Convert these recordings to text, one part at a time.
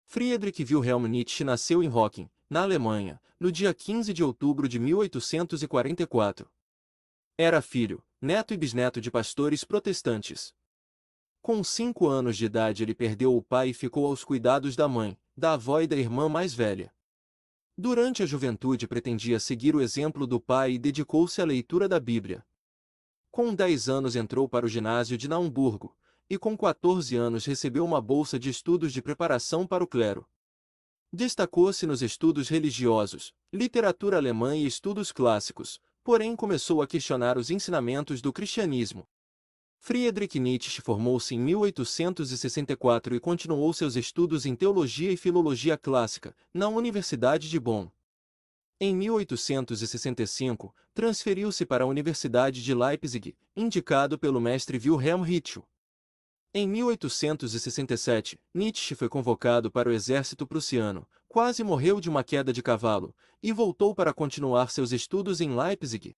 Friedrich Wilhelm Nietzsche nasceu em Rocking, na Alemanha, no dia 15 de outubro de 1844. Era filho, neto e bisneto de pastores protestantes. Com 5 anos de idade ele perdeu o pai e ficou aos cuidados da mãe, da avó e da irmã mais velha. Durante a juventude pretendia seguir o exemplo do pai e dedicou-se à leitura da Bíblia. Com 10 anos entrou para o ginásio de Naumburgo, e com 14 anos recebeu uma bolsa de estudos de preparação para o clero. Destacou-se nos estudos religiosos, literatura alemã e estudos clássicos, porém começou a questionar os ensinamentos do cristianismo. Friedrich Nietzsche formou-se em 1864 e continuou seus estudos em teologia e filologia clássica, na Universidade de Bonn. Em 1865, transferiu-se para a Universidade de Leipzig, indicado pelo mestre Wilhelm Ritschl. Em 1867, Nietzsche foi convocado para o exército prussiano, quase morreu de uma queda de cavalo, e voltou para continuar seus estudos em Leipzig.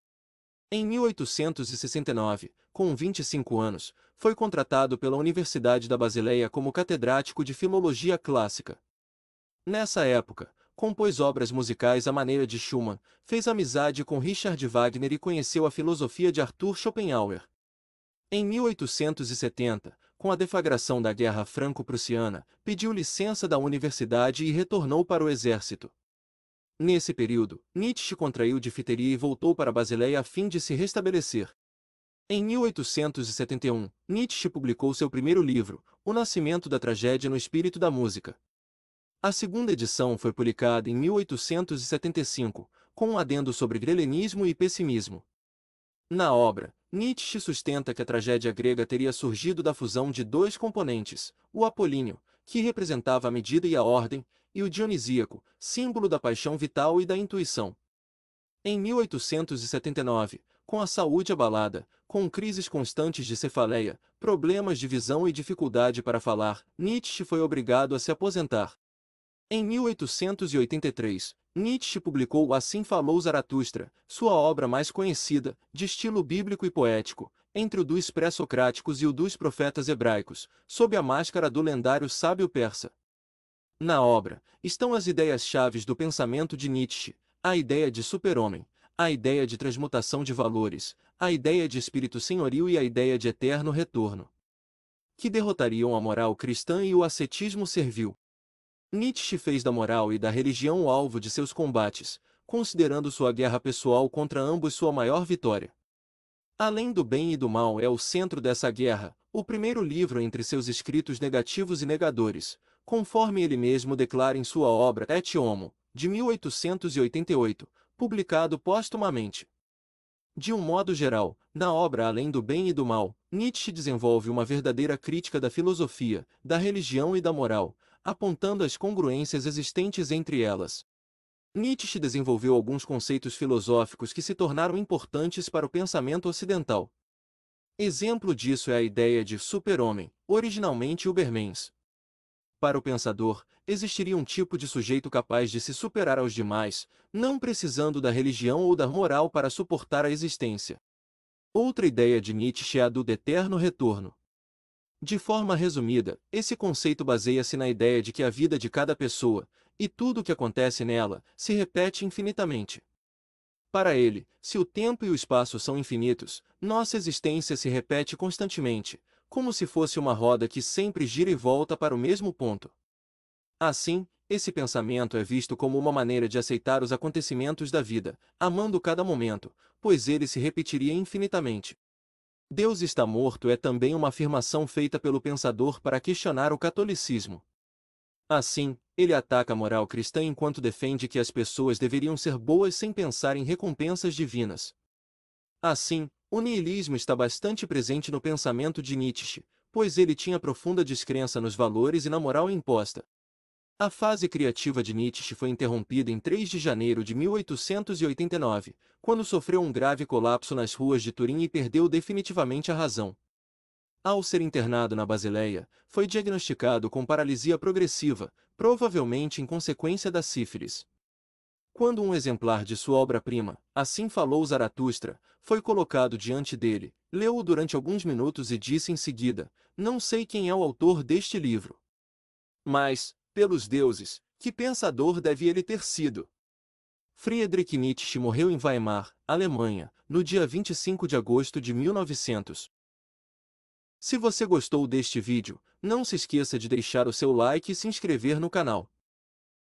Em 1869, com 25 anos, foi contratado pela Universidade da Basileia como catedrático de filologia clássica. Nessa época, compôs obras musicais à maneira de Schumann, fez amizade com Richard Wagner e conheceu a filosofia de Arthur Schopenhauer. Em 1870, com a deflagração da Guerra Franco-Prussiana, pediu licença da universidade e retornou para o exército. Nesse período, Nietzsche contraiu difteria e voltou para Basileia a fim de se restabelecer. Em 1871, Nietzsche publicou seu primeiro livro, O Nascimento da Tragédia no Espírito da Música. A segunda edição foi publicada em 1875, com um adendo sobre grelenismo e pessimismo. Na obra, Nietzsche sustenta que a tragédia grega teria surgido da fusão de dois componentes, o apolíneo, que representava a medida e a ordem, e o dionisíaco, símbolo da paixão vital e da intuição. Em 1879, com a saúde abalada, com crises constantes de cefaleia, problemas de visão e dificuldade para falar, Nietzsche foi obrigado a se aposentar. Em 1883, Nietzsche publicou Assim Falou Zaratustra, sua obra mais conhecida, de estilo bíblico e poético, entre o dos pré-socráticos e o dos profetas hebraicos, sob a máscara do lendário sábio persa. Na obra, estão as ideias-chaves do pensamento de Nietzsche, a ideia de super-homem, a ideia de transmutação de valores, a ideia de espírito senhorio e a ideia de eterno retorno, que derrotariam a moral cristã e o ascetismo servil. Nietzsche fez da moral e da religião o alvo de seus combates, considerando sua guerra pessoal contra ambos sua maior vitória. Além do bem e do mal é o centro dessa guerra, o primeiro livro entre seus escritos negativos e negadores, conforme ele mesmo declara em sua obra Et Homo, de 1888, publicado póstumamente. De um modo geral, na obra Além do Bem e do Mal, Nietzsche desenvolve uma verdadeira crítica da filosofia, da religião e da moral, apontando as congruências existentes entre elas. Nietzsche desenvolveu alguns conceitos filosóficos que se tornaram importantes para o pensamento ocidental. Exemplo disso é a ideia de super-homem, originalmente Ubermensch. Para o pensador, existiria um tipo de sujeito capaz de se superar aos demais, não precisando da religião ou da moral para suportar a existência. Outra ideia de Nietzsche é a do eterno retorno. De forma resumida, esse conceito baseia-se na ideia de que a vida de cada pessoa, e tudo o que acontece nela, se repete infinitamente. Para ele, se o tempo e o espaço são infinitos, nossa existência se repete constantemente, como se fosse uma roda que sempre gira e volta para o mesmo ponto. Assim, esse pensamento é visto como uma maneira de aceitar os acontecimentos da vida, amando cada momento, pois ele se repetiria infinitamente. Deus está morto é também uma afirmação feita pelo pensador para questionar o catolicismo. Assim, ele ataca a moral cristã enquanto defende que as pessoas deveriam ser boas sem pensar em recompensas divinas. Assim, o niilismo está bastante presente no pensamento de Nietzsche, pois ele tinha profunda descrença nos valores e na moral imposta. A fase criativa de Nietzsche foi interrompida em 3 de janeiro de 1889, quando sofreu um grave colapso nas ruas de Turim e perdeu definitivamente a razão. Ao ser internado na Basileia, foi diagnosticado com paralisia progressiva, provavelmente em consequência da sífilis. Quando um exemplar de sua obra-prima, Assim Falou Zaratustra, foi colocado diante dele, leu-o durante alguns minutos e disse em seguida: "Não sei quem é o autor deste livro. Mas, Pelos deuses, que pensador deve ele ter sido? Friedrich Nietzsche morreu em Weimar, Alemanha, no dia 25 de agosto de 1900. Se você gostou deste vídeo, não se esqueça de deixar o seu like e se inscrever no canal.